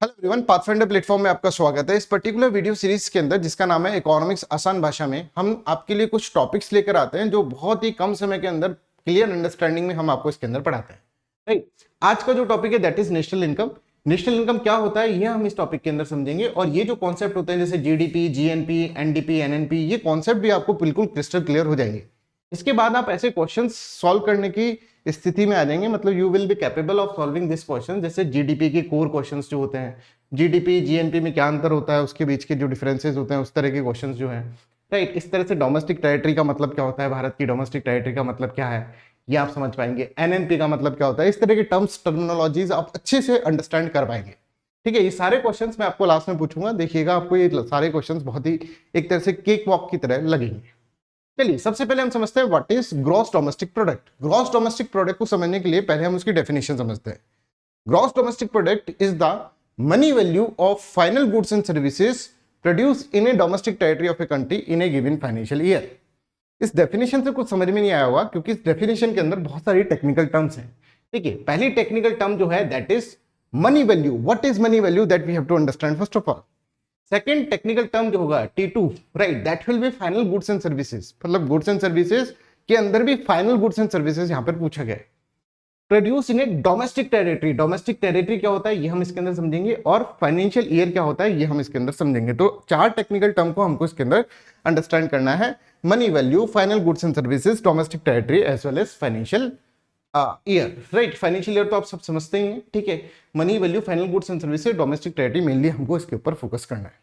Hello everyone, pathfinder platform में आपका स्वागत है। इस पर्टिकुलर वीडियो सीरीज के अंदर जिसका नाम है इकोनॉमिक्स आसान भाषा में, हम आपके लिए कुछ टॉपिक्स लेकर आते हैं जो बहुत ही कम समय के अंदर क्लियर अंडरस्टैंडिंग में हम आपको इसके अंदर पढ़ाते हैं। राइट, आज का जो टॉपिक है that is national income. National income क्या होता है ये हम इस टॉपिक के अंदर समझेंगे, और ये जो कॉन्सेप्ट होते हैं जैसे जीडीपी, जीएनपी, एनडीपी, एनएनपी, ये कॉन्सेप्ट भी आपको बिल्कुल क्रिस्टल क्लियर हो जाएंगे। इसके बाद आप ऐसे क्वेश्चंस सॉल्व करने की स्थिति में आ जाएंगे, मतलब you will be capable of solving this question. जैसे जीडीपी के कोर क्वेश्चंस जो होते हैं, जीडीपी जीएनपी में क्या अंतर होता है, उसके बीच के जो डिफरेंसेस होते हैं, उस तरह के क्वेश्चंस जो हैं। राइट, इस तरह से डोमेस्टिक टेरिटरी का मतलब क्या होता है, भारत की डोमेस्टिक टेरिटरी का मतलब क्या है, ये आप समझ पाएंगे। एनएनपी का मतलब क्या होता है, इस तरह के टर्म्स टर्मिनोलॉजीज आप अच्छे से अंडरस्टैंड कर पाएंगे। ठीक है, ये सारे क्वेश्चंस मैं आपको लास्ट में पूछूंगा, देखिएगा आपको ये सारे क्वेश्चंस बहुत ही एक तरह से केक वॉक की तरह लगेंगे। चलिए, सबसे पहले हम समझते हैं what is gross domestic product. Gross domestic product को समझने के लिए पहले हम उसकी डेफिनेशन समझते हैं। Gross domestic product is the money value of final goods and services produce in a domestic territory of a country in A given financial year. इस डेफिनेशन से कुछ समझ में नहीं आया होगा, क्योंकि इस डेफिनेशन के अंदर बहुत सारी टेक्निकल टर्म्स हैं। ठीक है, पहली टेक्निकल टर्म जो है that is money value. What is money value, that we have to understand first of all. Second technical term जो होगा T2, right, that will be final goods and services. मतलब goods and services के अंदर भी final goods and services यहां पर पूछा गया है। Produce in a domestic territory. Domestic territory क्या होता है ये हम इसके अंदर समझेंगे, और फाइनेंशियल ईयर क्या होता है ये हम इसके अंदर समझेंगे। तो चार टेक्निकल टर्म को हमको इसके अंदर अंडरस्टैंड करना है। Money value, final goods and services, domestic territory as well as financial year. Right, financial year तो आप सब समझते ही हैं। ठीक है, money value, final goods and services, domestic territory, mainly हमको इसके ऊपर फोकस करना है।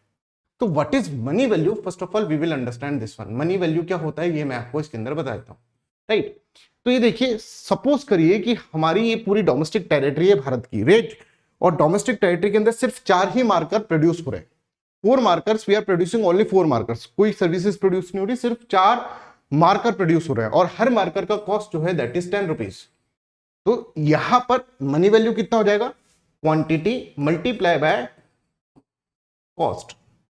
तो what is money value, first of all we will understand this one. Money value क्या होता है ये मैं आपको इसके अंदर बता देता हूँ। राइट, तो ये देखिए, सपोज करिए कि हमारी ये पूरी डोमेस्टिक टेरिटरी है भारत की, राइट, और डोमेस्टिक टेरिटरी के अंदर सिर्फ 4 ही मार्कर प्रोड्यूस हो रहे हैं। 4 markers, we are producing only 4 markers. कोई सर्विसेज प्रोड्यूस नहीं हो रही, सिर्फ 4 मार्कर प्रोड्यूस हो रहे हैं, और हर मार्कर का कॉस्ट जो है दैट इज 10 रुपीज। तो यहां पर मनी वैल्यू कितना हो जाएगा, क्वांटिटी मल्टीप्लाई बाय कॉस्ट,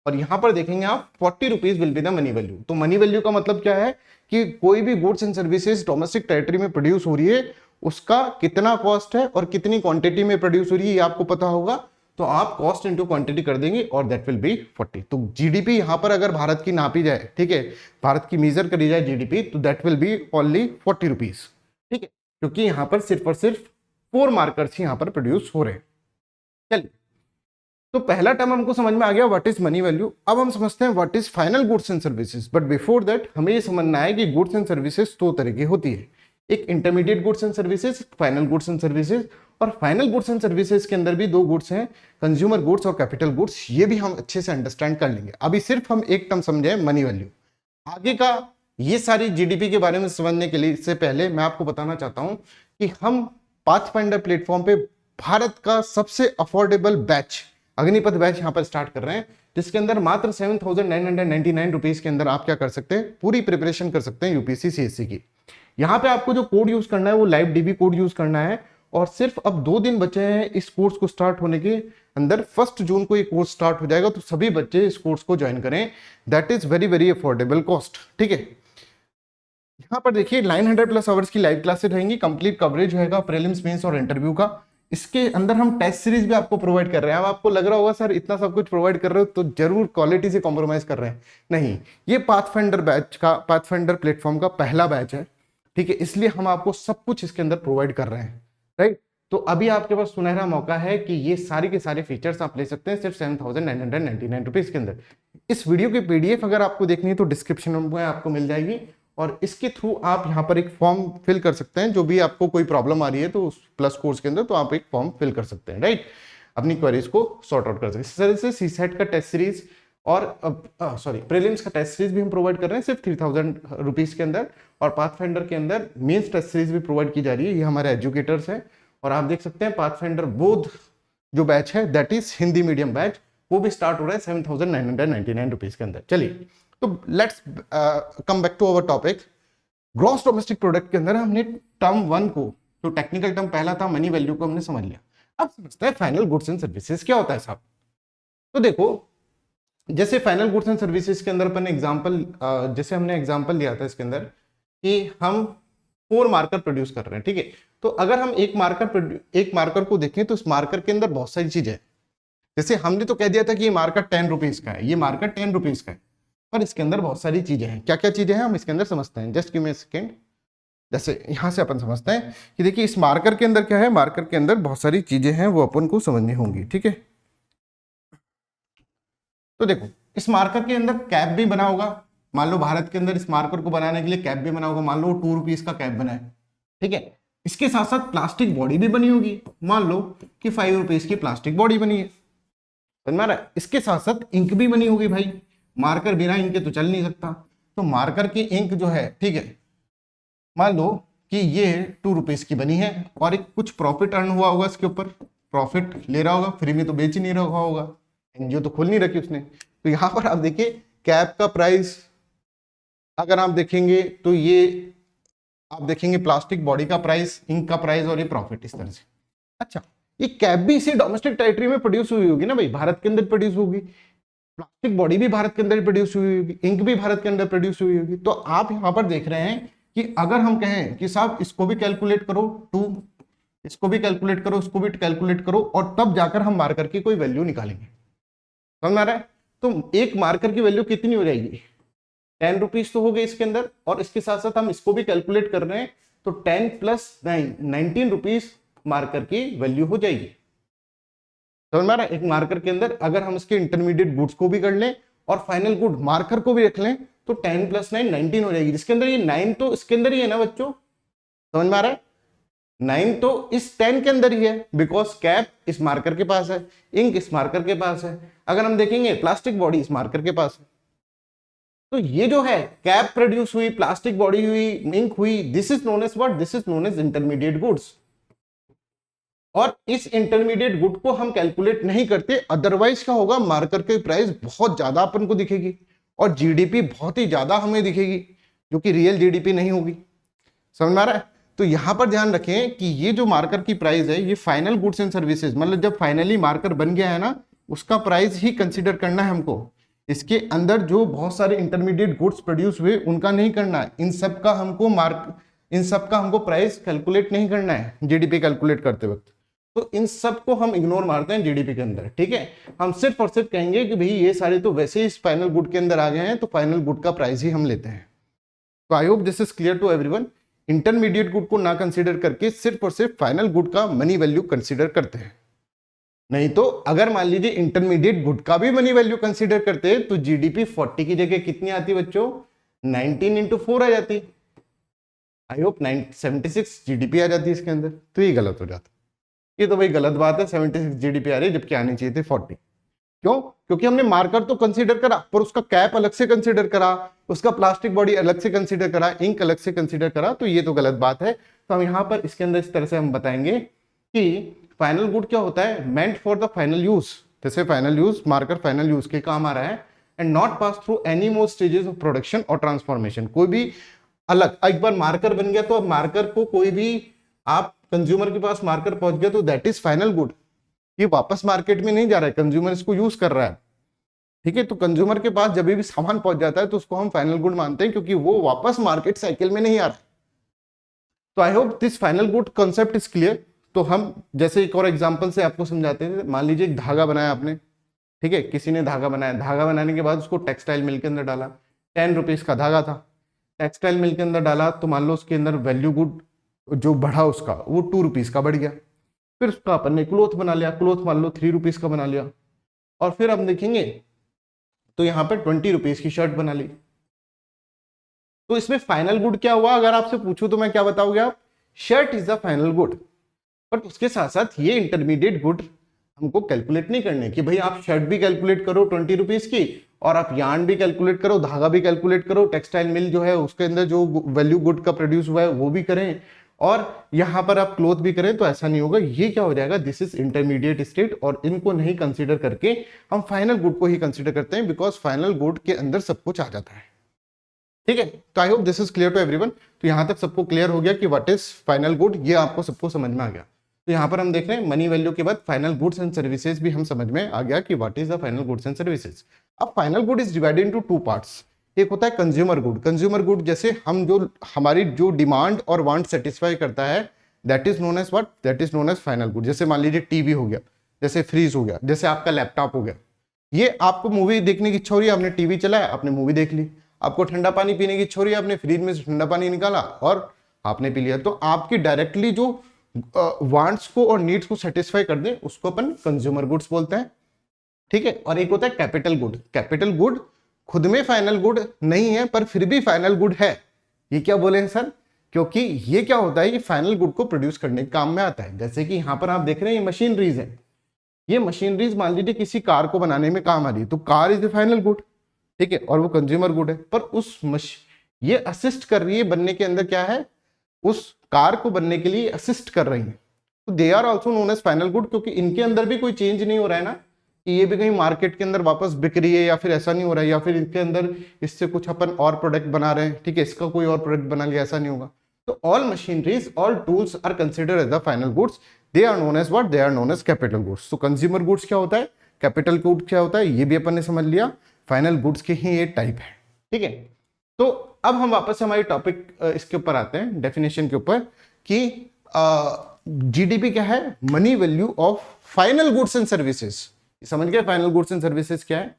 और यहां पर देखेंगे आप 40 rupees will be the money value. तो मनी वैल्यू का मतलब क्या है कि कोई भी goods and services domestic territory में प्रोड्यूस हो रही है, उसका कितना कॉस्ट है और कितनी क्वांटिटी में प्रोड्यूस हो रही है ये आपको पता होगा। तो आप कॉस्ट इंटू क्वांटिटी कर देंगे और दैट विल बी 40। तो जीडीपी यहां पर अगर भारत की नापी जाए, ठीक है, भारत की मेजर करी जाए जीडीपी, तो that will B only 40 rupees. ठीक है, क्योंकि यहां पर सिर्फ और सिर्फ 4 मार्कर्स ही यहां पर प्रोड्यूस हो रहे हैं। चलिए, तो पहला टर्म हमको समझ में आ गया व्हाट इज मनी वैल्यू। अब हम समझते हैं what is final goods and services. But before that हमें ये समझना है कि गुड्स एंड सर्विसेज 2 तरह की होती है, एक intermediate goods and services, final goods and services. और फाइनल गुड्स एंड सर्विसेज के अंदर भी 2 गुड्स हैं, कंज्यूमर गुड्स और कैपिटल गुड्स। ये भी हम अच्छे से अंडरस्टैंड कर लेंगे। अभी सिर्फ हम एक टर्म समझे मनी वैल्यू। आगे का ये सारी जीडीपी के बारे में समझने के लिए इससे पहले मैं आपको बताना चाहता हूं कि हम पाथफाइंडर प्लेटफॉर्म पे भारत का सबसे अफोर्डेबल बैच, अग्निपथ बैच यहां पर स्टार्ट कर रहे हैं, जिसके अंदर मात्र 7,999 रुपीज के अंदर आप क्या कर सकते हैं, पूरी प्रिपरेशन कर सकते हैं यूपीएससी सीएससी की। यहां पे आपको जो कोड यूज करना है वो लाइव डीबी कोड यूज करना है, और सिर्फ अब 2 दिन बचे हैं इस कोर्स को स्टार्ट होने के अंदर। 1 जून को ये कोर्स स्टार्ट हो जाएगा, तो सभी बच्चे इस कोर्स को ज्वाइन करें। That is very very affordable cost. ठीक है, यहां पर देखिए 900 प्लस आवर्स की लाइव क्लासेस रहेंगी, कंप्लीट कवरेज रहेगा प्रीलिम्स, मेंस और इंटरव्यू का। इसके अंदर हम टेस्ट सीरीज भी आपको प्रोवाइड कर रहे हैं। अब आपको लग रहा होगा सर इतना सब कुछ प्रोवाइड कर रहे हो तो जरूर क्वालिटी से कॉम्प्रोमाइज कर रहे हैं। नहीं, ये पाथफाइंडर बैच का, पाथफाइंडर प्लेटफॉर्म का पहला बैच है। ठीक है, इसलिए हम आपको सब कुछ इसके अंदर प्रोवाइड कर रहे हैं। राइट, तो अभी आपके पास सुनहरा मौका है कि ये सारे के सारे फीचर्स आप ले सकते हैं सिर्फ 7,999 रुपीज के अंदर। इस वीडियो की पीडीएफ अगर आपको देखनी है तो डिस्क्रिप्शन में आपको मिल जाएगी, और इसके थ्रू आप यहाँ पर एक फॉर्म फिल कर सकते हैं। जो भी आपको कोई प्रॉब्लम आ रही है तो उस प्लस कोर्स के अंदर तो आप एक फॉर्म फिल कर सकते हैं। राइट, अपनी क्वेरीज को सॉर्ट आउट कर सकते हैं। इस तरह से सीसेट का टेस्ट सीरीज और प्रीलिम्स का टेस्ट सीरीज भी हम प्रोवाइड कर रहे हैं सिर्फ 3,000 रुपीज के अंदर, और पाथफाइंडर के अंदर मेंस टेस्ट सीरीज भी प्रोवाइड की जा रही है। ये हमारे एजुकेटर्स हैं, और आप देख सकते हैं पाथफाइंडर बोध जो बैच है that is Hindi medium batch, वो भी स्टार्ट हो रहा है 7,999 रुपीज के अंदर। चलिए, तो let's come back to our topic. Gross domestic product के अंदर हमने टर्म 1 को, जो टेक्निकल टर्म पहला था मनी वैल्यू को, हमने समझ लिया। अब समझते हैं फाइनल गुड्स एंड सर्विसेज क्या होता है साहब। तो देखो, जैसे फाइनल गुड्स एंड सर्विसेज के अंदर अपन एग्जांपल, जैसे हमने एग्जांपल लिया था इसके अंदर कि हम 4 मार्कर प्रोड्यूस कर रहे हैं। ठीक है, तो अगर हम एक मार्कर को देखें तो इस मार्कर के अंदर बहुत सारी चीजें हैं। जैसे हमने तो कह दिया था कि ये मार्कर 10 रुपीज का है, ये मार्कर 10 रुपीज का है, पर इसके अंदर बहुत सारी चीजें हैं। क्या क्या चीजें हैं हम इसके अंदर समझते हैं, just give me a second. जैसे यहां से अपन समझते हैं कि देखिए इस मार्कर के अंदर क्या है, मार्कर के अंदर बहुत सारी चीजें हैं वो अपन को समझनी होंगी, ठीक है। तो देखो इस मार्कर के अंदर कैप भी बना होगा, मान लो भारत के अंदर इस मार्कर को बनाने के लिए कैप भी बना होगा, मान लो 2 रुपीज का कैप बना है, ठीक है। इसके साथ साथ प्लास्टिक बॉडी भी बनी होगी, मान लो कि 5 रुपीज की प्लास्टिक बॉडी बनी है, समझ में आ रहा है। इसके साथ साथ इंक भी बनी होगी भाई, मार्कर बिना इंक के तो चल नहीं सकता, तो मार्कर की इंक जो है, ठीक है, मान लो कि ये 2 रुपीज की बनी है और एक कुछ प्रॉफिट अर्न हुआ होगा इसके ऊपर, प्रॉफिट ले रहा होगा, फ्री में तो बेच ही नहीं रहा होगा, एनजीओ तो खोल नहीं रखी उसने। तो यहां पर आप देखिए कैप का प्राइस अगर आप देखेंगे तो ये आप देखेंगे प्लास्टिक बॉडी का प्राइस, इंक का प्राइस और ये प्रॉफिट इस तरह से। अच्छा ये कैप भी इसी डोमेस्टिक टेरिटरी में प्रोड्यूस हुई होगी ना भाई, भारत के अंदर प्रोड्यूस होगी, प्लास्टिक बॉडी भी भारत के अंदर प्रोड्यूस हुई होगी, इंक भी भारत के अंदर प्रोड्यूस हुई होगी। तो आप यहां पर देख रहे हैं कि अगर हम कहें कि साहब इसको भी कैलकुलेट करो, 2 इसको भी कैलकुलेट करो, इसको भी कैलकुलेट करो, और तब जाकर हम मार्कर की कोई वैल्यू निकालेंगे, समझ में आ रहा है। तो एक मार्कर की वैल्यू कितनी हो जाएगी, 10 रुपीज तो हो गए इसके अंदर, और इसके साथ साथ हम इसको भी कैलकुलेट कर रहे हैं, तो 10 + 9 19 रुपीज मार्कर की वैल्यू हो जाएगी, समझ में आ रहा है। एक मार्कर के अंदर अगर हम इसके इंटरमीडिएट गुड्स को भी कर लें और फाइनल गुड मार्कर को भी रख लें, तो 10 + 9 19 हो जाएगी। जिसके अंदर ये 9 तो इसके अंदर ही है ना बच्चों, समझ में आ रहा है, 9 तो इस 10 के अंदर ही है, बिकॉज कैप इस मार्कर के पास है, इंक इस मार्कर के पास है, अगर हम देखेंगे प्लास्टिक बॉडी इस मार्कर के पास है। तो ये जो है कैप प्रोड्यूस हुई, प्लास्टिक बॉडी हुई, इंक हुई, this is known as what, this is known as intermediate goods. और इस इंटरमीडिएट गुड को हम कैलकुलेट नहीं करते, अदरवाइज क्या होगा, मार्कर की प्राइस बहुत ज्यादा अपन को दिखेगी और जीडीपी बहुत ही ज्यादा हमें दिखेगी, जो कि रियल जीडीपी नहीं होगी, समझ में आ रहा है। तो यहां पर ध्यान रखें कि ये जो मार्कर की प्राइस है, ये फाइनल गुड्स एंड सर्विसेज, मतलब जब फाइनली मार्कर बन गया है ना, उसका प्राइस ही कंसीडर करना है हमको। इसके अंदर जो बहुत सारे इंटरमीडिएट गुड्स प्रोड्यूस हुए उनका नहीं करना है, इन सब का हमको प्राइस कैलकुलेट नहीं करना है जीडीपी कैलकुलेट करते वक्त। तो इन सब को हम इग्नोर मारते हैं जीडीपी के अंदर, ठीक है। हम सिर्फ और सिर्फ कहेंगे कि भाई ये सारे तो वैसे ही फाइनल गुड के अंदर आ गए हैं, तो फाइनल गुड का प्राइस ही हम लेते हैं। तो I hope this is clear to everyone. Intermediate good को ना कंसीडर करके सिर्फ और सिर्फ फाइनल गुड का मनी वैल्यू कंसीडर करते हैं। नहीं तो अगर मान लीजिए इंटरमीडिएट गुड का भी मनी वैल्यू कंसीडर करते हैं, तो जीडीपी 40 की जगह कितनी आती बच्चों, 19 × 4 आ जाती। आई होप 76 जीडीपी आ जाती इसके अंदर। तो ये गलत हो जाता, ये तो भाई गलत बात है, 76 जीडीपी आ रही है जबकि आनी चाहिए थी 40। क्यों? क्योंकि हमने मार्कर तो कंसीडर करा, पर उसका कैप अलग से कंसीडर करा, उसका प्लास्टिक बॉडी अलग से कंसीडर करा, इंक अलग से कंसीडर करा, तो ये तो गलत बात है। तो हम यहाँ पर इसके अंदर इस तरह से हम बताएंगे कि फाइनल गुड क्या होता है, meant for the final use, जैसे final use, marker final use के काम आ रहा है, and not pass through any more stages of production और ट्रांसफॉर्मेशन। कोई भी अलग, एक बार मार्कर बन गया तो अब मार्कर को कोई भी, आप कंज्यूमर के पास मार्कर पहुंच गया तो दैट इज फाइनल गुड, ये वापस मार्केट में नहीं जा रहा है, कंज्यूमर इसको यूज कर रहा है, ठीक है। तो कंज्यूमर के पास जब भी सामान पहुंच जाता है तो उसको हम फाइनल गुड मानते हैं, क्योंकि वो वापस मार्केट साइकिल में नहीं आ रहा। तो I hope this final good concept is clear. तो हम जैसे एक और एग्जांपल से आपको समझाते हैं। मान लीजिए एक धागा बनाया आपने, ठीक है, किसी ने धागा बनाया, धागा बनाने के बाद उसको टेक्सटाइल मिल के अंदर डाला, 10 रुपीज का धागा था, टेक्सटाइल मिल के अंदर डाला, तो मान लो उसके अंदर वैल्यू गुड जो बढ़ा उसका, वो 2 रुपीज का बढ़ गया। फिर उसका अपन ने क्लोथ बना लिया, क्लोथ मान लो 3 रुपीज का बना लिया, और फिर हम देखेंगे तो यहाँ पे 20 रुपीज की शर्ट बना ली। तो इसमें फाइनल गुड क्या हुआ, अगर आपसे पूछूं तो मैं क्या बताओगे आप, shirt is the final good. But उसके साथ साथ ये इंटरमीडिएट गुड हमको कैलकुलेट नहीं करने कि भाई आप शर्ट भी कैलकुलेट करो 20 रुपीज की, और आप यार्न भी कैलकुलेट करो, धागा भी कैलकुलेट करो, टेक्सटाइल मिल जो है उसके अंदर जो वैल्यू गुड का प्रोड्यूस हुआ है वो भी करें, और यहां पर आप क्लोथ भी करें, तो ऐसा नहीं होगा। ये क्या हो जाएगा, दिस इज इंटरमीडिएट स्टेट, और इनको नहीं कंसीडर करके हम फाइनल गुड को ही कंसीडर करते हैं, बिकॉज फाइनल गुड के अंदर सब कुछ आ जाता है, ठीक है। तो I hope this is clear to everyone. तो यहां तक सबको क्लियर हो गया कि व्हाट इज फाइनल गुड, ये आपको सबको समझ में आ गया। तो यहाँ पर हम देख रहे हैं मनी वैल्यू के बाद फाइनल गुड्स एंड सर्विसेज भी हम समझ में आ गया कि what is the final goods and services. अब final good is divided into 2 parts. एक होता है कंज्यूमर गुड। कंज्यूमर गुड जैसे हम जो हमारी जो डिमांड और वांट सेटिस्फाई करता है, that is known as what, that is known as final good. जैसे मान लीजिए टीवी हो गया, जैसे फ्रीज हो गया, जैसे आपका लैपटॉप हो गया। ये आपको मूवी देखने की इच्छा हो रही है, आपने टीवी चलाया, आपने मूवी देख ली। आपको ठंडा पानी पीने की इच्छा हो रही है, आपने फ्रिज में से ठंडा पानी निकाला और आपने पी लिया। तो आपकी डायरेक्टली जो वांट्स को और नीड्स को सेटिस्फाई कर दे उसको अपन कंज्यूमर गुड्स बोलते हैं, ठीक है। और एक होता है कैपिटल गुड। कैपिटल गुड खुद में फाइनल गुड नहीं है पर फिर भी फाइनल गुड है। ये क्या बोले हैं सर? क्योंकि ये क्या होता है, ये फाइनल गुड को प्रोड्यूस करने के काम में आता है। जैसे कि यहां पर आप देख रहे हैं ये मशीनरीज है, ये मशीनरीज मान लीजिए किसी कार को बनाने में काम आ रही है, तो car is the final good, ठीक है, और वो कंज्यूमर गुड है। पर उस ये असिस्ट कर रही है बनने के अंदर, क्या है, उस कार को बनने के लिए असिस्ट कर रही है, तो they are also known as final good. क्योंकि इनके अंदर भी कोई चेंज नहीं हो रहा है ना, कि ये भी कहीं मार्केट के अंदर वापस बिक रही है या फिर ऐसा नहीं हो रहा है, या फिर इनके अंदर इससे कुछ अपन और प्रोडक्ट बना रहे हैं, ठीक है, इसका कोई और प्रोडक्ट बना लिया, ऐसा नहीं होगा। तो all machineries, all tools are considered as the final goods. They are known as what? They are known as capital goods. तो कंज्यूमर गुड्स क्या होता है, कैपिटल गुड क्या होता है, ये भी अपन ने समझ लिया। फाइनल गुड्स के ही ये टाइप है, ठीक है। तो अब हम वापस हमारी टॉपिक इसके ऊपर आते हैं, डेफिनेशन के ऊपर, कि जीडीपी क्या है? Money value of final goods and services. समझ गए फाइनल गुड्स एंड सर्विसेज क्या है?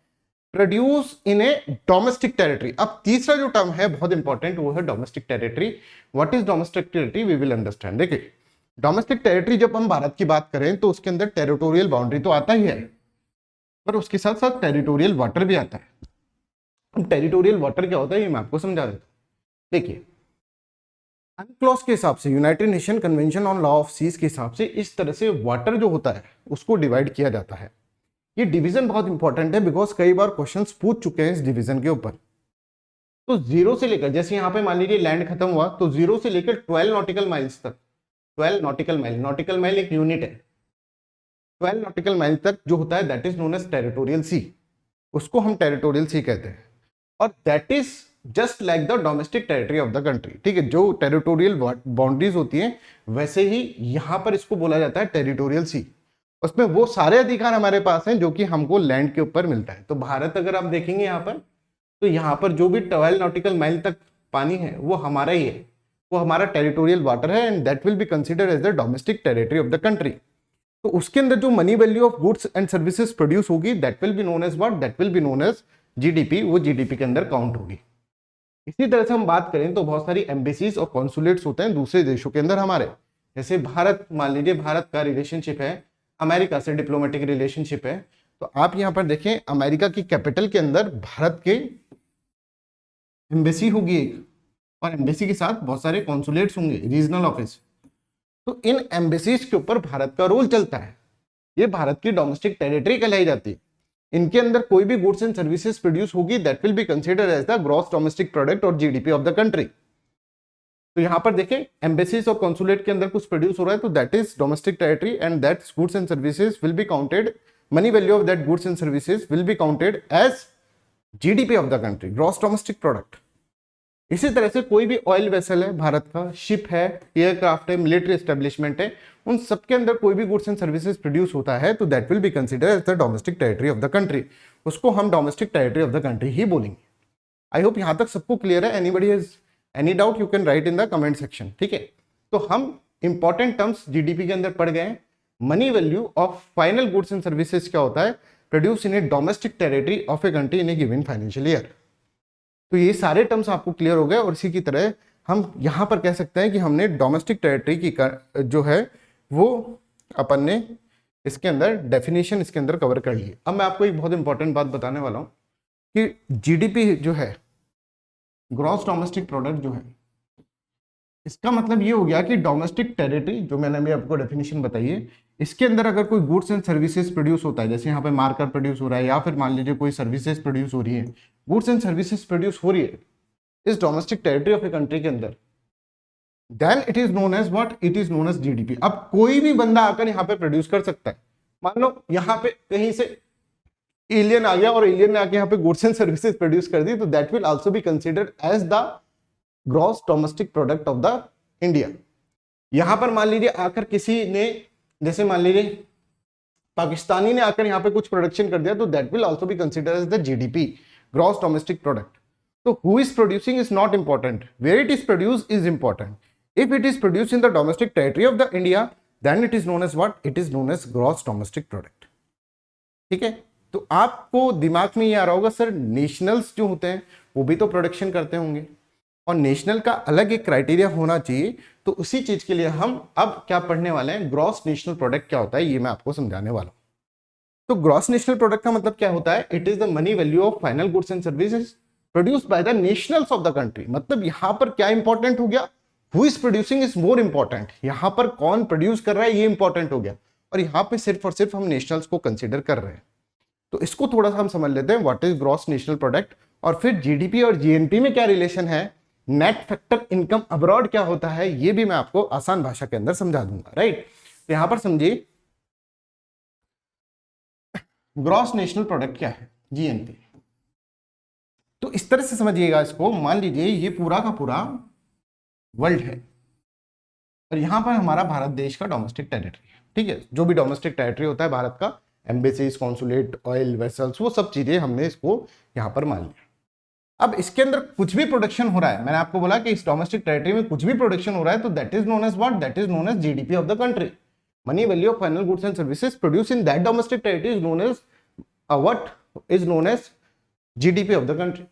Produce in a domestic territory. अब तीसरा जो टर्म है बहुत इंपॉर्टेंट, वो है domestic territory. What is domestic territory? We will understand. देखिए, डोमेस्टिक टेरिटरी जब हम भारत की बात करें तो उसके अंदर टेरिटोरियल बाउंड्री तो आता ही है, पर उसके साथ साथ टेरिटोरियल वाटर भी आता है। टेरिटोरियल वाटर क्या होता है ये मैं आपको समझा देता हूं। देखिए, अनक्लॉज के हिसाब से, United Nation Convention on Law of Seas के हिसाब से इस तरह से वाटर जो होता है उसको डिवाइड किया जाता है। ये डिवीजन बहुत इंपॉर्टेंट है बिकॉज कई बार क्वेश्चंस पूछ चुके हैं इस डिवीजन के ऊपर। तो जीरो से लेकर, जैसे यहाँ पे मान लीजिए लैंड खत्म हुआ, तो जीरो से लेकर 12 नॉटिकल माइल्स तक, 12 नॉटिकल माइल, नॉटिकल माइल एक यूनिट है, 12 नॉटिकल माइल तक जो होता है that is known as territorial sea, उसको हम टेरिटोरियल सी कहते हैं। और that is just like the domestic territory of the country, ठीक है। जो टेरिटोरियल बाउंड्रीज होती हैं वैसे ही यहां पर इसको बोला जाता है टेरिटोरियल सी। उसमें वो सारे अधिकार हमारे पास हैं जो कि हमको लैंड के ऊपर मिलता है। तो भारत अगर आप देखेंगे यहाँ पर, तो यहाँ पर जो भी 12 नॉटिकल माइल तक पानी है वो हमारा ही है, वो हमारा टेरिटोरियल वाटर है, and that will be considered as the domestic territory of the country. तो उसके अंदर जो money value of goods and services produce होगी that will be known as what? That will be known as GDP. वो GDP के अंदर count होगी। इसी तरह से हम बात करें तो बहुत सारी एम्बेसीज और कॉन्सुलेट्स होते हैं दूसरे देशों के अंदर हमारे। जैसे भारत, मान लीजिए भारत का रिलेशनशिप है अमेरिका से, डिप्लोमेटिक रिलेशनशिप है, तो आप यहां पर देखें अमेरिका की कैपिटल के अंदर भारत के एम्बेसी होगी एक, और एम्बेसी के साथ बहुत सारे कॉन्सुलेट्स होंगे, रीजनल ऑफिस। तो इन एम्बेसीज के ऊपर भारत का रोल चलता है, ये भारत की डोमेस्टिक टेरिटरी कहलाई जाती है। इनके अंदर कोई भी गुड्स एंड सर्विसेज प्रोड्यूस होगी that will be considered as the gross domestic product और जीडीपी ऑफ द कंट्री। तो यहां पर देखें एम्बेसीज और कॉन्सुलेट के अंदर कुछ प्रोड्यूस हो रहा है तो that is domestic territory, and that goods and services will be counted, money value of that goods and services will be counted as GDP of the country, gross domestic product. इसी तरह से कोई भी oil vessel है भारत का, ship है, aircraft है, military establishment है, उन सबके अंदर कोई भी गुड्स एंड सर्विसेज प्रोड्यूस होता है तो that will be considered as the domestic territory of the country. उसको हम domestic territory of the country ही बोलेंगे। आई होप यहां तक सबको क्लियर है। Anybody has any doubt you can write in the comment section, ठीक है। तो हम इंपॉर्टेंट टर्म्स जीडीपी के अंदर पढ़ गए। Money value of final goods and services क्या होता है? Produce in a domestic territory of a country in A given financial year. तो ये सारे टर्म्स आपको क्लियर हो गए। और इसी की तरह हम यहां पर कह सकते हैं कि हमने डोमेस्टिक टेरिटरी की जो है वो अपन ने इसके अंदर डेफिनेशन इसके अंदर कवर कर ली। अब मैं आपको एक बहुत इंपॉर्टेंट बात बताने वाला हूं कि जीडीपी जो है, ग्रॉस डोमेस्टिक प्रोडक्ट जो है, इसका मतलब ये हो गया कि डोमेस्टिक टेरिटरी जो मैंने अभी आपको डेफिनेशन बताई है, इसके अंदर अगर कोई गुड्स एंड सर्विसेज प्रोड्यूस होता है, जैसे यहाँ पे मार्कर प्रोड्यूस हो रहा है या फिर मान लीजिए कोई सर्विसेज प्रोड्यूस हो रही है, गुड्स एंड सर्विसेज प्रोड्यूस हो रही है इस domestic territory of a country के अंदर, then it is known as what? It is known as GDP. अब कोई भी बंदा आकर यहाँ पे प्रोड्यूस कर सकता है। मान लो यहाँ पे कहीं से एलियन आ गया और एलियन ने आके यहाँ पे गुड्स एंड सर्विसेज प्रोड्यूस कर दी, तो that will also be considered as the gross domestic product of the India. यहां पर मान लीजिए आकर किसी ने, जैसे मान लीजिए पाकिस्तानी ने आकर यहाँ पे कुछ प्रोडक्शन कर दिया, तो that will also be considered as the GDP, gross domestic product. तो who is producing is not important, where it is produced is important. If it is produced in the domestic territory of the India then it is known as what, it is known as gross domestic product. ठीक है, तो आपको दिमाग में ये आ रहा होगा sir nationals जो होते हैं वो भी तो प्रोडक्शन करते होंगे और नेशनल का अलग एक क्राइटेरिया होना चाहिए। तो उसी चीज के लिए हम अब क्या पढ़ने वाले हैं, ग्रॉस नेशनल प्रोडक्ट क्या होता है ये मैं आपको समझाने वाला हूं। तो ग्रॉस नेशनल प्रोडक्ट का मतलब क्या होता है, it is the money value of final goods and services produced by the nationals of the country. मतलब यहां पर क्या इंपॉर्टेंट हो गया, who is producing is more important, यहां पर कौन प्रोड्यूस कर रहा है ये इंपॉर्टेंट हो गया, और यहां पे सिर्फ और सिर्फ हम नेशनल्स को कंसिडर कर रहे हैं। तो इसको थोड़ा सा हम समझ लेते हैं, what is gross national product, और फिर जीडीपी और जीएनपी में क्या रिलेशन है, नेट फैक्टर इनकम अब्रॉड क्या होता है, ये भी मैं आपको आसान भाषा के अंदर समझा दूंगा। राइट, तो यहां पर समझिए ग्रॉस नेशनल प्रोडक्ट क्या है, जीएनपी। तो इस तरह से समझिएगा इसको, मान लीजिए ये पूरा का पूरा वर्ल्ड है और यहां पर हमारा भारत देश का डोमेस्टिक टेरिटरी है। ठीक है, जो भी डोमेस्टिक टेरिटरी होता है भारत का, एम्बेसीज, कॉन्सुलेट, ऑयल वेसल्स, वो सब चीजें हमने इसको यहां पर मान लिया। अब इसके अंदर कुछ भी प्रोडक्शन हो रहा है, मैंने आपको बोला कि इस डोमेस्टिक टेरिटरी में कुछ भी प्रोडक्शन हो रहा है, तो that is known as what, that is known as GDP of the country. Money value of final goods and services produce in that domestic territory is known as what, is known as GDP of the country,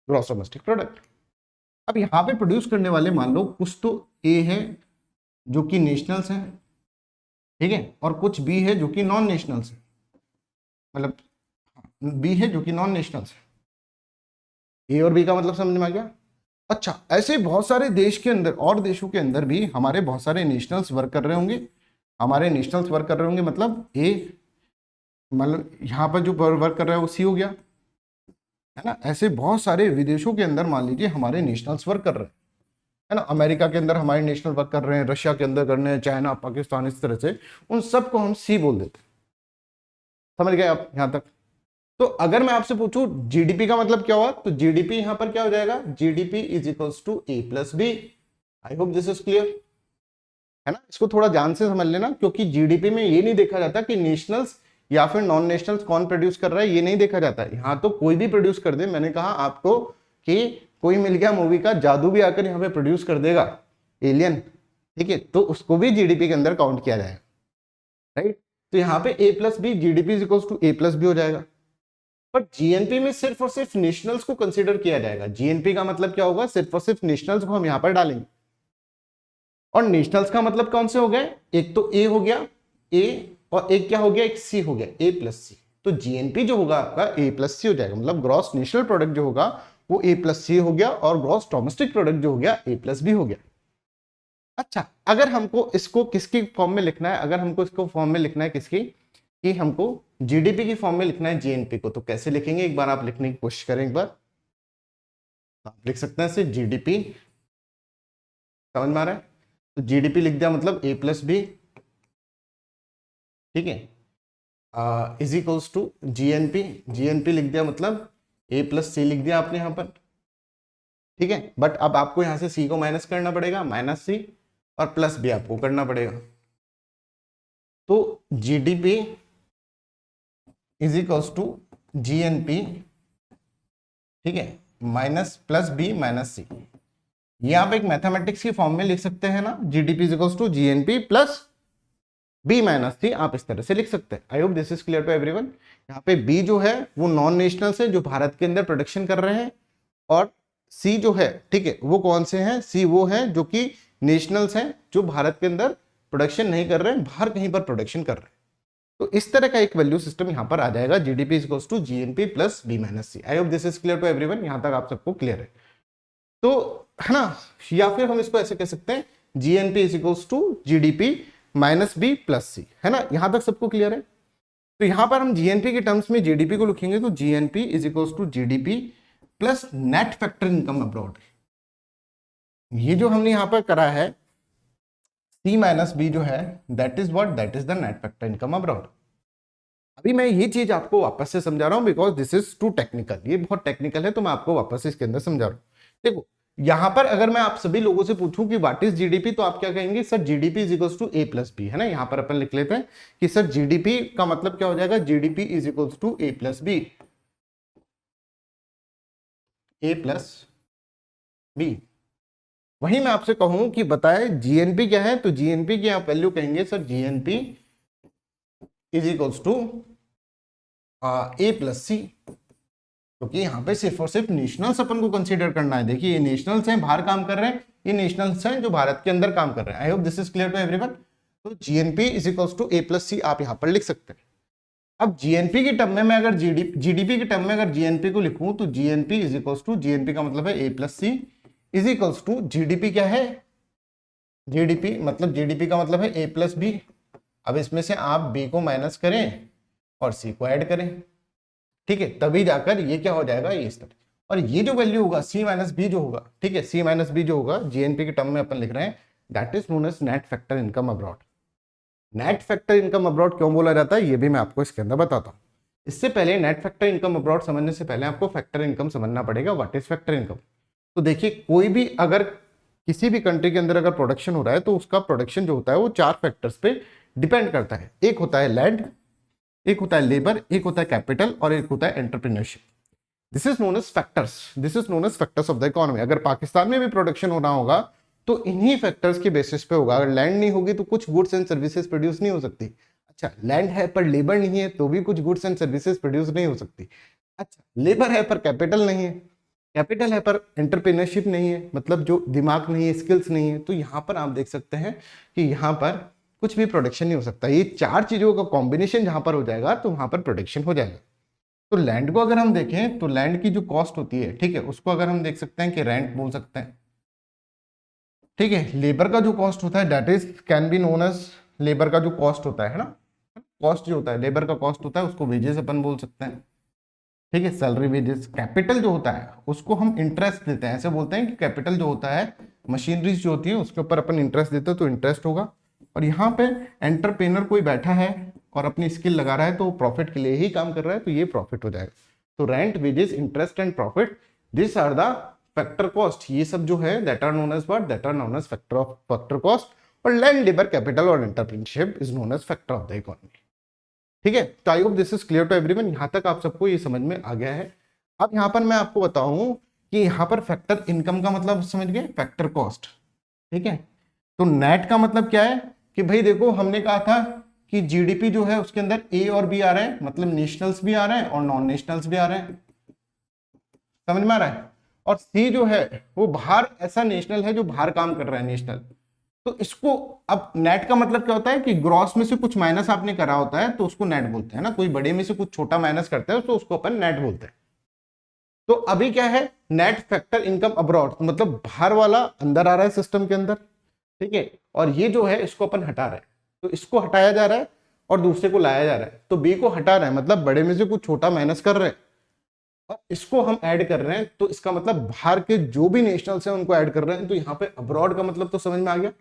gross domestic product. अब यहां पे produce करने वाले मान लो कुछ तो ए है जो कि नेशनल्स हैं, ठीक है, और कुछ बी है जो कि नॉन नेशनल्स है, मतलब बी है जो कि नॉन नेशनल्स है। ए और बी का मतलब समझ में आ गया। अच्छा, ऐसे बहुत सारे देश के अंदर और देशों के अंदर भी हमारे बहुत सारे नेशनल्स वर्क कर रहे होंगे, हमारे नेशनल्स वर्क कर रहे होंगे, मतलब ए, मतलब यहाँ पर जो वर्क कर रहा है वो सी हो गया, है ना। ऐसे बहुत सारे विदेशों के अंदर मान लीजिए हमारे नेशनल्स वर्क कर रहे हैं, है ना। अमेरिका के अंदर हमारे नेशनल वर्क कर रहे हैं, रशिया के अंदर कर रहे हैं, चाइना, पाकिस्तान, इस तरह से उन सबको हम सी बोल देते हैं। समझ गए आप यहां तक। तो अगर मैं आपसे पूछूं जीडीपी का मतलब क्या हुआ, तो जीडीपी यहां पर क्या हो जाएगा, GDP is equals to A plus B. I hope this is clear, है ना। इसको थोड़ा ध्यान से समझ लेना, क्योंकि जीडीपी में ये नहीं देखा जाता कि नेशनल्स या फिर नॉन नेशनल्स कौन प्रोड्यूस कर रहा है, ये नहीं देखा जाता है। यहाँ तो कोई भी प्रोड्यूस कर दे, मैंने कहा आपको कि कोई मिल गया मूवी का जादू भी आकर यहाँ पे प्रोड्यूस कर देगा, एलियन, ठीक है, तो उसको भी जीडीपी के अंदर काउंट किया जाएगा। राइट, तो यहाँ पे A plus B, GDP is equals to A plus B हो जाएगा। बट जीएनपी में सिर्फ और सिर्फ नेशनल्स को कंसीडर किया जाएगा। जीएनपी का मतलब क्या होगा, सिर्फ और सिर्फ नेशनल्स को हम यहाँ पर डालेंगे। और नेशनल्स का मतलब कौन से हो गए, एक तो ए हो गया, ए, और एक क्या हो गया, एक सी हो गया, ए प्लस सी। तो जीएनपी जो होगा आपका ए प्लस सी हो जाएगा, मतलब ग्रॉस नेशनल प्रोडक्ट जो होगा वो ए प्लस सी हो गया, और ग्रॉस डोमेस्टिक प्रोडक्ट जो हो गया ए प्लस बी हो गया। अच्छा, अगर हमको इसको किसकी फॉर्म में लिखना है, अगर हमको इसको फॉर्म में लिखना है किसकी, कि हमको जीडीपी की फॉर्म में लिखना है जीएनपी को, तो कैसे लिखेंगे, एक बार आप लिखने की कोशिश करें। एक बार आप लिख सकते हैं सिर्फ जीडीपी, समझ में आ रहा है, तो जीडीपी लिख दिया मतलब ए प्लस बी, ठीक है, is equals to GNP, GNP लिख दिया मतलब ए प्लस सी लिख दिया आपने यहां पर, ठीक है। बट अब आपको यहां से सी को माइनस करना पड़ेगा, माइनस सी, और प्लस भी आपको करना पड़ेगा। तो GDP is equals to GNP, ठीक है, minus plus B minus C. ये आप एक मैथमेटिक्स की फॉर्म में लिख सकते हैं ना, GDP is equals to GNP plus B minus C, आप इस तरह से लिख सकते हैं। I hope this is clear to everyone. यहाँ पे बी जो है वो नॉन नेशनल्स है जो भारत के अंदर प्रोडक्शन कर रहे हैं, और सी जो है, ठीक है, वो कौन से हैं, सी वो हैं जो कि नेशनल्स हैं जो भारत के अंदर प्रोडक्शन नहीं कर रहे हैं, बाहर कहीं पर प्रोडक्शन कर रहे हैं। तो इस तरह का एक वैल्यू सिस्टम यहाँ पर आ जाएगा, GDP is equals to GNP plus B minus C. I hope this is clear to everyone, यहाँ तक आप सबको क्लियर है, तो है ना। या फिर हम इसको ऐसे कह सकते हैं, GNP is equals to GDP minus B plus C, है ना। यहां तक सबको क्लियर है। तो यहां पर हम जीएनपी के टर्म्स में जीडीपी को लिखेंगे, तो GNP is equals to GDP plus net factor income abroad. ये जो हमने यहां पर करा है सी माइनस बी जो है, that is what, that is the net factor income abroad. अभी मैं ये चीज आपको वापस से समझा रहा हूं, because this is too technical, ये बहुत टेक्निकल है, तो मैं आपको वापस से इसके अंदर समझा रहा हूं। देखो यहां पर अगर मैं आप सभी लोगों से पूछूं कि व्हाट इज जीडीपी, तो आप क्या कहेंगे, sir GDP is equals to A plus B, है ना। यहां पर अपन लिख लेते हैं कि सर जीडीपी का मतलब क्या हो जाएगा, GDP is equals to A plus B, A plus B. वहीं मैं आपसे कहूं कि बताए जीएनपी क्या है, तो जीएनपी की आप वैल्यू कहेंगे sir GNP is equals to A plus C, क्योंकि यहाँ पे सिर्फ और सिर्फ नेशनल्स अपन को कंसीडर करना है। देखिए ये नेशनल्स हैं, बाहर काम कर रहे हैं, ये नेशनल्स हैं जो भारत के अंदर काम कर रहे हैं। I hope this is clear to everyone. तो GNP is equals to A plus C आप यहाँ पर लिख सकते हैं। अब जीएनपी के टर्म में मैं अगर जीडीपी के टर्म में अगर जीएनपी को लिखूं तो GNP is equals to, GNP का मतलब है A plus C is equals to GDP क्या है, जीडीपी मतलब जीडीपी का मतलब है ए प्लस बी। अब इसमें से आप बी को माइनस करें और सी को ऐड करें, ठीक है, तभी जाकर ये क्या हो जाएगा, ये इस तरह। और ये जो वैल्यू होगा सी माइनस बी जो होगा, ठीक है, सी माइनस बी जो होगा जीएनपी के टर्म में अपन लिख रहे हैं, that is known as net factor income abroad. Net factor income abroad क्यों बोला जाता है ये भी मैं आपको इसके अंदर बताता हूँ। इससे पहले नेट फैक्टर इनकम अब्रॉड समझने से पहले आपको फैक्टर इनकम समझना पड़ेगा। What is factor income? तो देखिए कोई भी अगर किसी भी कंट्री के अंदर अगर प्रोडक्शन हो रहा है तो उसका प्रोडक्शन जो होता है वो 4 फैक्टर्स पे डिपेंड करता है। एक होता है लैंड, एक होता है लेबर, एक होता है कैपिटल और एक होता है entrepreneurship. This is known as factors, this is known as factors of the economy. अगर पाकिस्तान में भी प्रोडक्शन होना होगा तो इन्हीं फैक्टर्स के बेसिस पे होगा। अगर लैंड नहीं होगी तो कुछ गुड्स एंड सर्विसेज प्रोड्यूस नहीं हो सकती। अच्छा लैंड है पर लेबर नहीं है तो भी कुछ गुड्स एंड सर्विसेज प्रोड्यूस नहीं हो सकती। अच्छा लेबर है पर कैपिटल नहीं है, कैपिटल है पर एंटरप्रेन्योरशिप नहीं है, मतलब जो दिमाग नहीं है, स्किल्स नहीं है, तो यहाँ पर आप देख सकते हैं कि यहाँ पर कुछ भी प्रोडक्शन नहीं हो सकता। ये 4 चीजों का कॉम्बिनेशन जहां पर हो जाएगा तो वहां पर प्रोडक्शन हो जाएगा। तो लैंड को अगर हम देखें तो लैंड की जो कॉस्ट होती है, ठीक है, उसको अगर हम देख सकते हैं कि रेंट बोल सकते हैं, ठीक है। लेबर का जो कॉस्ट होता है that is can be known as, labour का जो कॉस्ट होता है ना, कॉस्ट जो होता है लेबर का कॉस्ट होता है उसको वेजेस अपन बोल सकते हैं, ठीक है, सैलरी वेजेस। कैपिटल जो होता है उसको हम इंटरेस्ट देते हैं, ऐसे बोलते हैं कि कैपिटल जो होता है मशीनरीज जो होती है उसके ऊपर अपन इंटरेस्ट देते हैं तो इंटरेस्ट होगा। और यहाँ पे एंटरप्रेनर कोई बैठा है और अपनी स्किल लगा रहा है तो प्रॉफिट के लिए ही काम कर रहा है तो ये प्रॉफिट हो जाएगा। तो rent, wages, interest and profit, this are the factor cost. ये सब जो है that are known as what, that are known as factor of factor cost. और लैंड, लेबर, कैपिटल और entrepreneurship is known as factor of the economy. ठीक है, तो I hope this is clear to everyone. यहां तक आप सबको ये समझ में आ गया है। अब यहां पर मैं आपको बताऊं कि यहां पर फैक्टर इनकम का मतलब समझ गए, फैक्टर कॉस्ट, ठीक है। तो नेट का मतलब क्या है कि भाई देखो हमने कहा था कि जीडीपी जो है उसके अंदर ए और बी आ रहे हैं, मतलब नेशनल्स भी आ रहे हैं और नॉन नेशनल्स भी आ रहे हैं, समझ में आ रहा है। और सी जो है वो बाहर ऐसा नेशनल है जो बाहर काम कर रहा है, नेशनल। तो इसको अब नेट का मतलब क्या होता है कि ग्रॉस में से कुछ माइनस आपने करा होता है तो उसको नेट बोलते हैं ना, कोई बड़े में से कुछ छोटा माइनस करता है तो उसको अपन नेट बोलते हैं। तो अभी क्या है, नेट फैक्टर इनकम अब्रॉड, मतलब बाहर वाला अंदर आ रहा है सिस्टम के अंदर, ठीक है, और ये जो है इसको अपन हटा रहे हैं, तो इसको हटाया जा रहा है और दूसरे को लाया जा रहा है। तो बी को हटा रहे हैं मतलब बड़े में से कुछ छोटा माइनस कर रहे हैं और इसको हम ऐड कर रहे हैं, तो इसका मतलब बाहर के जो भी नेशनल्स हैं उनको ऐड कर रहे हैं। तो यहाँ पे अब्रॉड का मतलब तो समझ में आ गया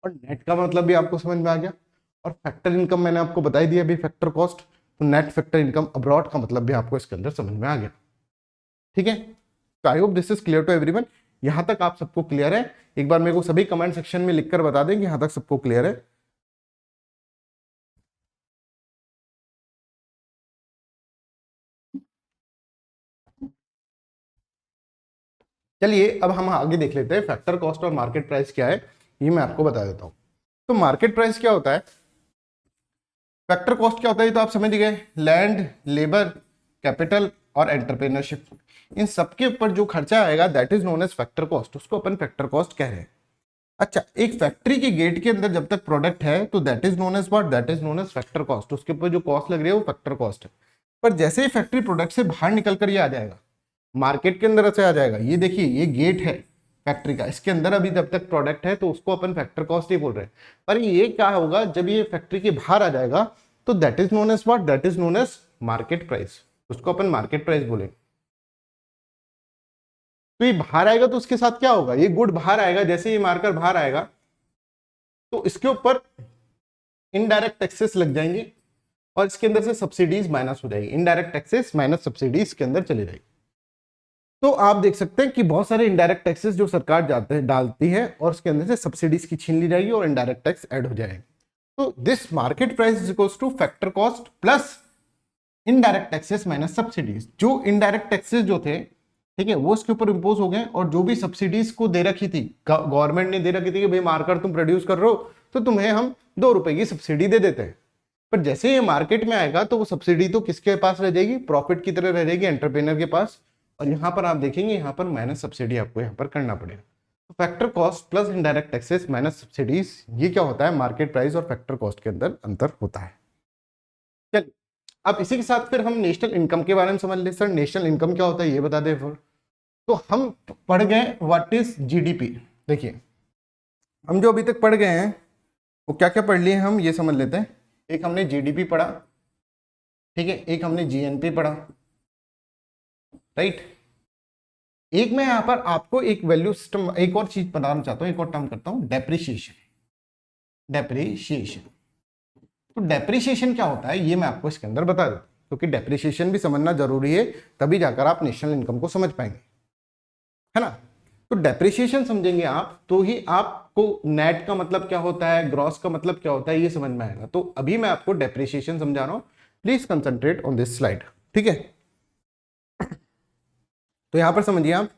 और नेट का मतलब भी आपको समझ में आ गया। और फैक्टर इनकम मैंने आपको बता ही दिया अभी, फैक्टर कॉस्ट, तो नेट फैक्टर इनकम अब्रॉड का मतलब भी आपको इसके अंदर समझ में आ गया, ठीक है। तो I hope this is clear to everyone. यहां तक आप सबको क्लियर है? एक बार मेरे को सभी कमेंट सेक्शन में लिखकर बता दें कि यहां तक सबको क्लियर है। चलिए अब हम आगे देख लेते हैं फैक्टर कॉस्ट और मार्केट प्राइस क्या है, ये मैं आपको बता देता हूं। तो मार्केट प्राइस क्या होता है, फैक्टर कॉस्ट क्या होता है ये तो आप समझ गए, लैंड, लेबर, कैपिटल और एंटरप्रेन्योरशिप, इन सबके ऊपर जो खर्चा आएगा that is known as factor cost, उसको अपन फैक्टर कॉस्ट कह रहे हैं। अच्छा, एक फैक्ट्री के गेट के अंदर जब तक प्रोडक्ट है तो that is known as what, that is known as factor cost, उसके ऊपर जो कॉस्ट लग रही है वो फैक्टर कॉस्ट है। पर जैसे ही फैक्ट्री प्रोडक्ट से बाहर निकल कर ये आ जाएगा, मार्केट के अंदर से आ जाएगा, ये देखिए ये गेट है फैक्ट्री का, इसके अंदर अभी जब तक प्रोडक्ट है तो उसको अपन फैक्टर कॉस्ट ही बोल रहे हैं। पर ये क्या होगा जब ये फैक्ट्री के बाहर आ जाएगा तो that is known as what, that is known as market price, उसको अपन मार्केट प्राइस बोलेंगे। तो ये बाहर आएगा तो उसके साथ क्या होगा, ये गुड बाहर आएगा, जैसे ये मार्कर बाहर आएगा तो इसके ऊपर इनडायरेक्ट टैक्सेस लग जाएंगे और इसके अंदर से सब्सिडीज माइनस हो जाएगी, इनडायरेक्ट टैक्सेस माइनस सब्सिडीज के अंदर चली जाएगी। तो आप देख सकते हैं कि बहुत सारे इनडायरेक्ट टैक्सेस जो सरकार जाते हैं डालती है और उसके अंदर से सब्सिडीज की छीन ली जाएगी और इनडायरेक्ट टैक्स ऐड हो जाएगा। तो this market price is equals two factor cost plus indirect taxes minus subsidies. जो इनडायरेक्ट टैक्सेस जो थे ठीक है, वो इसके ऊपर इम्पोज हो गए। और जो भी सब्सिडीज को दे रखी थी, गवर्नमेंट ने दे रखी थी कि भाई मार्कर तुम प्रोड्यूस कर रहे हो तो तुम्हें हम 2 रुपए की सब्सिडी दे देते हैं, पर जैसे ये मार्केट में आएगा तो वो सब्सिडी तो किसके पास रह जाएगी, प्रॉफिट की तरह रह जाएगी एंटरप्रेन्योर के पास। और यहाँ पर आप देखेंगे यहाँ पर माइनस सब्सिडी आपको यहाँ पर करना पड़ेगा। तो factor cost plus indirect taxes minus subsidies, ये क्या होता है, मार्केट प्राइस और फैक्टर कॉस्ट के अंदर अंतर होता है। चलिए अब इसी के साथ फिर हम नेशनल इनकम के बारे में समझ ले। सर नेशनल इनकम क्या होता है ये बता दे फिर। तो हम पढ़ गए व्हाट इज जीडीपी। देखिए हम जो अभी तक पढ़ गए हैं वो क्या क्या पढ़ लिए हम ये समझ लेते हैं। एक हमने जीडीपी पढ़ा, ठीक है, एक हमने जीएनपी पढ़ा, राइट। एक मैं यहां पर आपको एक वैल्यू सिस्टम, एक और चीज बताना चाहता हूं, एक और टर्म करता हूं, डेप्रिसिएशन। डेप्रिसिएशन, तो डेप्रिसिएशन क्या होता है ये मैं आपको इसके अंदर बता देता हूं, क्योंकि डेप्रिसिएशन भी समझना जरूरी है, तभी जाकर आप नेशनल इनकम को समझ पाएंगे, है ना। तो डेप्रिसिएशन समझेंगे आप तो ही आपको नेट का मतलब क्या होता है, ग्रॉस का मतलब क्या होता है ये समझ में आएगा। तो अभी मैं आपको डेप्रिसिएशन समझा रहा हूं, please concentrate on this slide, ठीक है। तो यहां पर समझिए आप,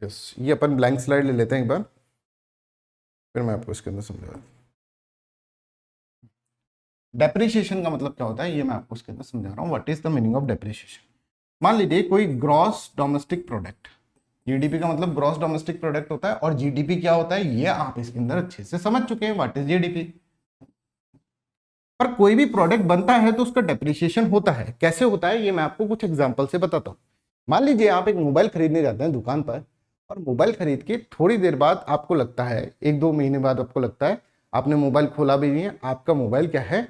यस ये अपन ब्लैंक स्लाइड ले लेते हैं एक बार, फिर मैं आपको इसके अंदर समझा। डेप्रिसिएशन का मतलब क्या होता है ये मैं आपको इसके अंदर समझा रहा हूं। What is the meaning of depreciation. मान लीजिए कोई ग्रॉस डोमेस्टिक प्रोडक्ट, जीडीपी का मतलब ग्रॉस डोमेस्टिक प्रोडक्ट होता है, और जीडीपी क्या होता है ये आप इसके अंदर अच्छे से समझ चुके हैं, व्हाट इज जीडीपी। पर कोई भी प्रोडक्ट बनता है तो उसका डेप्रिसिएशन होता है, कैसे होता है ये मैं आपको कुछ एग्जांपल से बताता हूँ। मान लीजिए आप एक मोबाइल खरीदने जाते हैं दुकान पर, और मोबाइल खरीद के थोड़ी देर बाद आपको लगता है, 1-2 महीने बाद आपको लगता है, आपने मोबाइल खोला भी नहीं है, आपका मोबाइल क्या है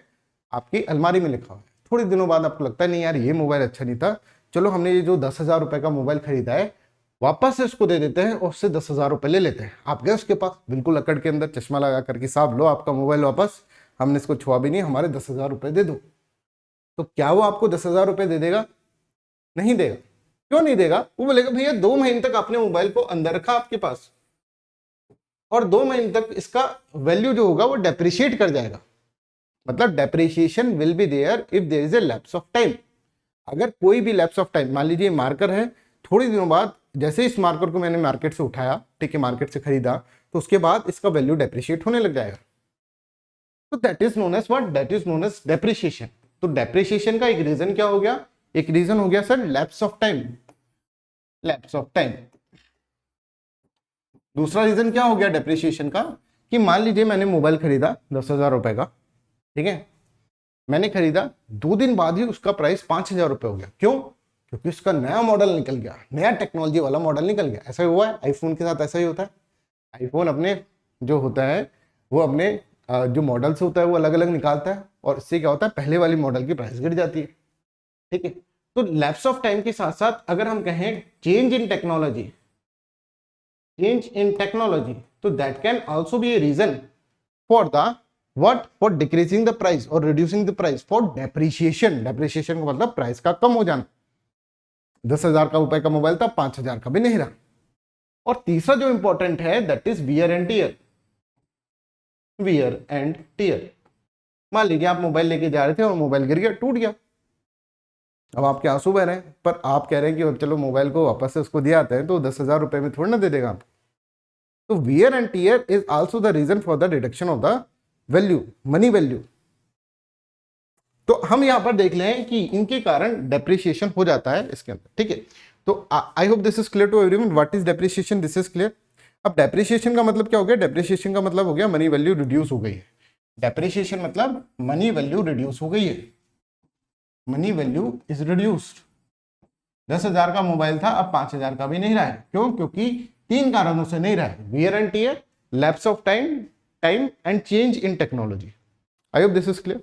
आपकी अलमारी में लिखा हुआ है। थोड़े दिनों बाद आपको लगता है नहीं यार ये मोबाइल अच्छा नहीं था, चलो हमने ये जो 10,000 रुपए का मोबाइल खरीदा है वापस से उसको दे देते हैं और उससे 10,000 रुपए ले लेते हैं। आप गए उसके पास बिल्कुल अकड़ के अंदर, चश्मा लगा करके, साहब लो आपका मोबाइल वापस, हमने इसको छुआ भी नहीं, हमारे 10,000 रुपए दे दो। तो क्या वो आपको 10,000 रुपए दे देगा? नहीं देगा। क्यों नहीं देगा? वो बोलेगा भैया 2 महीने तक आपने मोबाइल को अंदर रखा आपके पास, और 2 महीने तक इसका वैल्यू जो होगा वो डेप्रिशिएट कर जाएगा। मतलब depreciation will be there if there is a lapse of time. अगर कोई भी लैप्स ऑफ टाइम, मान लीजिए मार्कर है, थोड़ी दिनों बाद जैसे इस मार्कर को मैंने मार्केट से उठाया, ठीक है, मार्केट से खरीदा, तो उसके बाद इसका वैल्यू डेप्रिशिएट होने लग जाएगा। तो that is known as what, that is known as depreciation. तो डेप्रिशिएशन का एक रीजन क्या हो गया? एक रीजन हो गया sir lapse of time, lapse of time. दूसरा रीजन क्या हो गया डेप्रिशिएशन का, कि मान लीजिए मैंने मोबाइल खरीदा 10,000 रुपए का, ठीक है, मैंने खरीदा, 2 दिन बाद ही उसका प्राइस 5,000 रुपए हो गया। क्यों? क्योंकि उसका नया मॉडल निकल गया, नया टेक्नोलॉजी वाला मॉडल निकल गया। ऐसा हुआ है आईफोन के साथ, ऐसा ही होता है। आईफोन अपने जो होता है वो अपने जो मॉडल्स होता है वो अलग अलग निकालता है, और इससे क्या होता है पहले वाली मॉडल की प्राइस गिर जाती है, ठीक है। तो लैप्स ऑफ टाइम के साथ साथ अगर हम कहें change in technology, change in technology, तो that can also be a reason for the what, for decreasing the price और reducing the price, for depreciation. Depreciation का मतलब प्राइस का कम हो जाना। 10,000 का रुपए का मोबाइल था, 5,000 का भी नहीं रहा। और तीसरा जो इंपॉर्टेंट है that is wear and tier, wear and tier. मान लीजिए आप मोबाइल लेके जा रहे थे और मोबाइल गिर गया, टूट गया, अब आपके आंसू बह रहे हैं, पर आप कह रहे हैं कि चलो मोबाइल को वापस से उसको दिया आते हैं तो 10,000 रुपए में थोड़ा ना दे देगा आप। तो wear and tear is also the reason for the reduction of the value, money value. तो हम यहां पर देख लें कि इनके कारण डेप्रिसिएशन हो जाता है इसके अंदर, ठीक है। तो I hope this is clear to everyone, what is depreciation, this is clear. अब डेप्रिसिएशन का मतलब क्या हो गया? डेप्रिसिएशन का मतलब हो गया मनी वैल्यू रिड्यूस हो गई है। डेप्रिसिएशन मतलब मनी वैल्यू रिड्यूस हो गई है, मनी वैल्यू इज रिड्यूस्ड। 10,000 का मोबाइल था, अब 5,000 का भी नहीं रहा है। क्यों? क्योंकि 3 कारणों से नहीं रहा है, wear and tier, lapse of time and change in technology. I hope this is clear.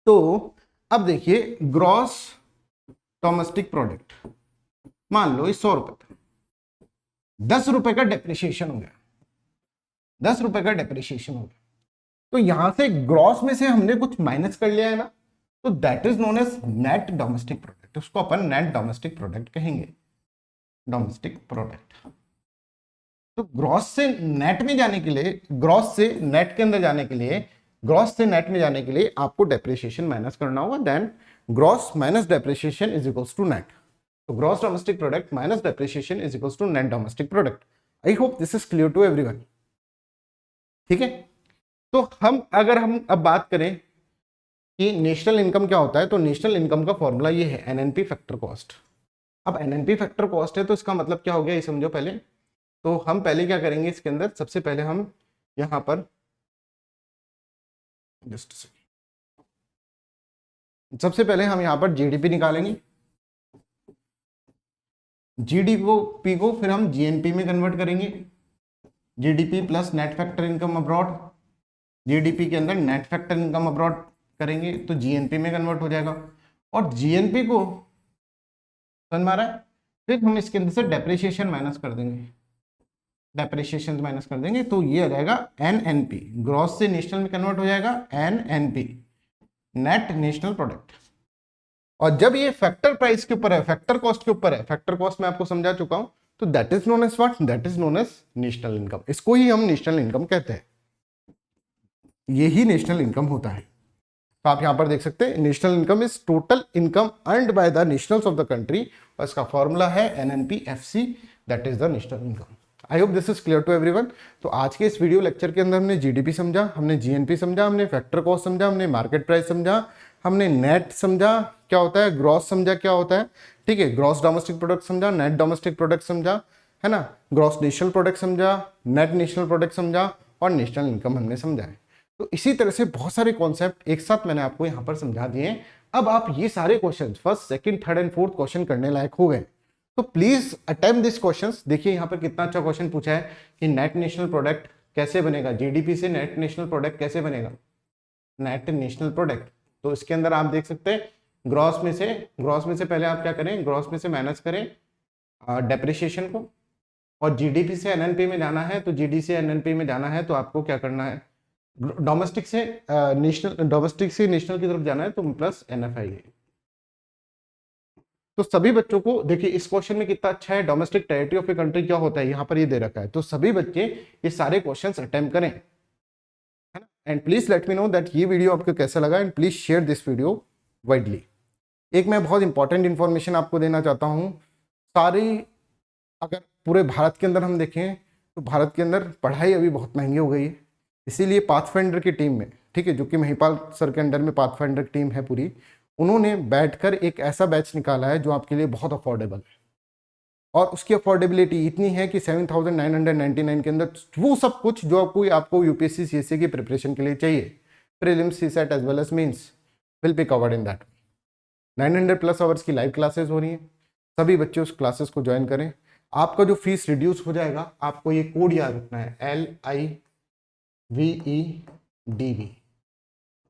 तो अब देखिए ग्रॉस डोमेस्टिक प्रोडक्ट, मान लो 100 रुपए था, 10 रुपए का डेप्रिसिएशन हो गया, 10 रुपए का डेप्रिसिएशन हो गया। तो यहां से ग्रॉस में से हमने कुछ माइनस कर लिया है ना, तो that is known as net domestic product. उसको अपन नेट डोमेस्टिक प्रोडक्ट कहेंगे, डोमेस्टिक प्रोडक्ट। तो ग्रॉस से नेट में जाने के लिए, ग्रॉस से नेट के अंदर जाने के लिए ग्रॉस से नेट में जाने के लिए आपको डेप्रिसिएशन माइनस करना होगा, then gross minus depreciation is equals to net. तो gross domestic product minus depreciation is equals to net domestic product. I hope this is clear to everyone. ठीक है, तो अगर हम अब बात करें कि नेशनल इनकम क्या होता है, तो नेशनल इनकम का फॉर्मूला ये है एनएनपी फैक्टर कॉस्ट। अब एनएनपी फैक्टर कॉस्ट है तो इसका मतलब क्या हो गया ये समझो पहले। तो हम पहले क्या करेंगे इसके अंदर, सबसे पहले हम यहां पर सबसे पहले हम यहां पर जीडीपी निकालेंगे, जीडीपी को फिर हम जीएनपी में कन्वर्ट करेंगे, GDP plus net factor income abroad, GDP के अंदर नेट फैक्टर इनकम अब्रॉड करेंगे तो जीएनपी में कन्वर्ट हो जाएगा, और जीएनपी को समझ में आ रहा है, फिर हम इसके अंदर से डेप्रिसिएशन माइनस कर देंगे, डेप्रिसिएशन माइनस कर देंगे तो ये आ जाएगा एनएनपी, ग्रॉस से नेशनल में कन्वर्ट हो जाएगा एनएनपी, नेट नेशनल प्रोडक्ट। और जब ये फैक्टर प्राइस के ऊपर है, फैक्टर कॉस्ट के ऊपर है, फैक्टर कॉस्ट मैं आपको समझा चुका हूं, तो that is known as what, that is known as national income. इसको ही हम नेशनल इनकम कहते हैं, ये ही नेशनल इनकम होता है। तो आप यहां पर देख सकते हैं national income is total income earned by the nationals of the country, और इसका फॉर्मूला है NNPFC, that is the national income. I hope this is clear to everyone. तो आज के इस वीडियो लेक्चर के अंदर हमने जीडीपी समझा, हमने जीएनपी समझा, हमने फैक्टर कॉस्ट समझा, हमने मार्केट प्राइस समझा, हमने नेट समझा क्या होता है, ग्रॉस समझा क्या होता है, ठीक है, ग्रॉस डोमेस्टिक प्रोडक्ट समझा, नेट डोमेस्टिक प्रोडक्ट समझा, है ना, ग्रॉस नेशनल प्रोडक्ट समझा, नेट नेशनल प्रोडक्ट समझा, और नेशनल इनकम हमने समझा है। तो इसी तरह से बहुत सारे कॉन्सेप्ट एक साथ मैंने आपको यहाँ पर समझा दिए हैं। अब आप ये सारे question first, second, third and fourth question करने लायक हो गए, तो प्लीज अटेम्प्ट दिस क्वेश्चंस। देखिए यहाँ पर कितना अच्छा क्वेश्चन पूछा है कि नेट नेशनल प्रोडक्ट कैसे बनेगा, जीडीपी से नेट नेशनल प्रोडक्ट कैसे बनेगा, नेट नेशनल प्रोडक्ट। तो इसके अंदर आप देख सकते हैं ग्रॉस में से पहले आप क्या करें, ग्रॉस में से माइनस करें डेप्रिसिएशन को, और जीडीपी से एनएनपी में जाना है, तो जीडी से एनएनपी में जाना है तो आपको क्या करना है, डोमेस्टिक से नेशनल की तरफ जाना है तो प्लस एनएफआई है। तो सभी बच्चों को देखिए इस क्वेश्चन में कितना अच्छा है, domestic territory of a country क्या होता है यहाँ पर ये दे रखा है, तो सभी बच्चे ये सारे क्वेश्चंस अटेम्प्ट करें, है ना। And please let me know that ये वीडियो आपको कैसा लगा, and please share this video widely. एक मैं बहुत इंपॉर्टेंट इंफॉर्मेशन आपको देना चाहता हूँ, सारी अगर पूरे भारत के अंदर हम देखें तो भारत के अंदर पढ़ाई अभी बहुत महंगी हो गई है, इसीलिए पाथफाइंडर की टीम में, ठीक है, जो कि महिपाल सर के अंडर में पाथफाइंडर की टीम है पूरी, उन्होंने बैठकर एक ऐसा बैच निकाला है जो आपके लिए बहुत अफोर्डेबल है, और उसकी अफोर्डेबिलिटी इतनी है कि 7,999 के अंदर वो सब कुछ जो आपको यूपीएससी सीएससी की प्रिपरेशन के लिए चाहिए, prelims, CSAT as well as mains, will be covered in that. 900+ hours की लाइव क्लासेस हो रही हैं, सभी बच्चे उस क्लासेस को ज्वाइन करें। आपका जो फीस रिड्यूस हो जाएगा, आपको ये कोड याद रखना है, LIVEDV,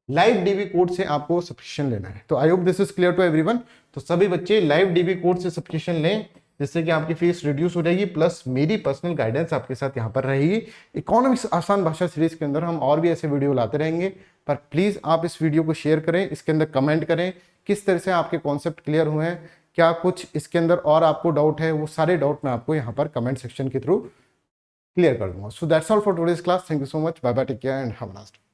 लाइव डीवी कोड से आपको सब्सक्रिप्शन लेना है। तो I hope this is clear to everyone. तो सभी बच्चे लाइव डीवी कोड से सब्सक्रिप्शन लें, जिससे कि आपकी फीस रिड्यूस हो जाएगी, प्लस मेरी पर्सनल गाइडेंस आपके साथ यहाँ पर रहेगी। इकोनॉमिक्स आसान भाषा सीरीज के अंदर हम और भी ऐसे वीडियो लाते रहेंगे, पर प्लीज आप इस वीडियो को शेयर करें, इसके अंदर कमेंट करें किस तरह से आपके कॉन्सेप्ट क्लियर हुए हैं, क्या कुछ इसके अंदर और आपको डाउट है, वो सारे डाउट मैं आपको यहाँ पर कमेंट सेक्शन के थ्रू क्लियर कर दूंगा। So that's all for today's class. Thank you so much, bye bye, take care and have a nice day.